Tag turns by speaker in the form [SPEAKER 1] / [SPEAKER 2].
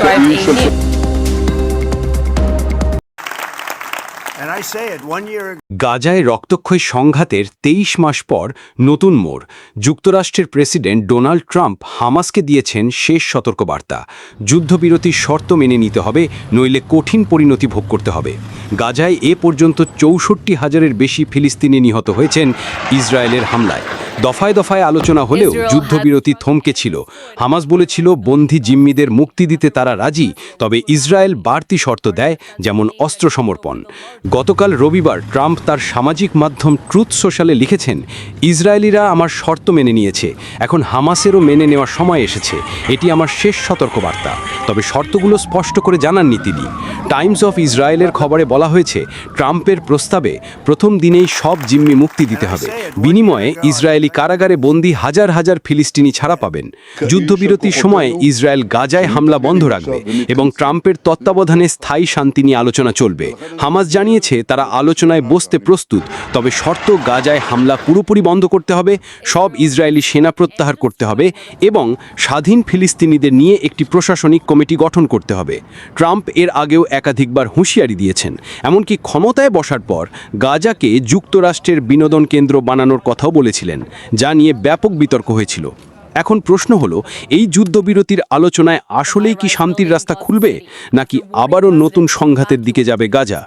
[SPEAKER 1] described a new
[SPEAKER 2] গাজায় রক্তক্ষয়ী সংঘাতের ২৩ মাস পর নতুন মোড়। যুক্তরাষ্ট্রের প্রেসিডেন্ট ডোনাল্ড ট্রাম্প হামাসকে দিয়েছেন শেষ সতর্কবার্তা। যুদ্ধবিরতির শর্ত মেনে নিতে হবে, নইলে কঠিন পরিণতি ভোগ করতে হবে। গাজায় এ পর্যন্ত ৬৪,০০০-এর বেশি ফিলিস্তিনি নিহত হয়েছেন ইসরায়েলের হামলায়। দফায় দফায় আলোচনা হলেও যুদ্ধবিরতি থমকে ছিল। হামাস বলেছিল বন্দী জিম্মিদের মুক্তি দিতে তারা রাজি, তবে ইসরায়েল বাড়তি শর্ত দেয়, যেমন অস্ত্র সমর্পণ। গতকাল রবিবার ট্রাম্প তার সামাজিক মাধ্যম ট্রুথ সোশ্যালে লিখেছেন, ইসরায়েলিরা আমার শর্ত মেনে নিয়েছে, এখন হামাসেরও মেনে নেওয়ার সময় এসেছে। এটি আমার শেষ সতর্কবার্তা। তবে শর্তগুলো স্পষ্ট করে জানাননি তিনি। টাইমস অফ ইসরায়েলের খবরে বলা হয়েছে, ট্রাম্পের প্রস্তাবে প্রথম দিনেই সব জিম্মি মুক্তি দিতে হবে। বিনিময়ে ইসরায়েলি কারাগারে বন্দী হাজার হাজার ফিলিস্তিনি ছাড়া পাবেন। যুদ্ধবিরতির সময় ইসরায়েল গাজায় হামলা বন্ধ রাখবে এবং ট্রাম্পের তত্ত্বাবধানে স্থায়ী শান্তি নিয়ে আলোচনা চলবে। হামাস জানিয়েছে তারা আলোচনায় বসতে প্রস্তুত, তবে শর্ত গাজায় হামলা পুরোপুরি বন্ধ করতে হবে, সব ইসরায়েলি সেনা প্রত্যাহার করতে হবে এবং স্বাধীন ফিলিস্তিনিদের নিয়ে একটি প্রশাসনিক কমিটি গঠন করতে হবে। ট্রাম্প এর আগেও একাধিকবার হুঁশিয়ারি দিয়েছেন, এমনকি ক্ষমতায় বসার পর গাজাকে যুক্তরাষ্ট্রের বিনোদন কেন্দ্র বানানোর কথাও বলেছিলেন, যা নিয়ে ব্যাপক বিতর্ক হয়েছিল। এখন প্রশ্ন হলো, এই যুদ্ধবিরতির আলোচনায় আসলেই কি শান্তির রাস্তা খুলবে, নাকি আবারও নতুন সংঘাতের দিকে যাবে গাজা?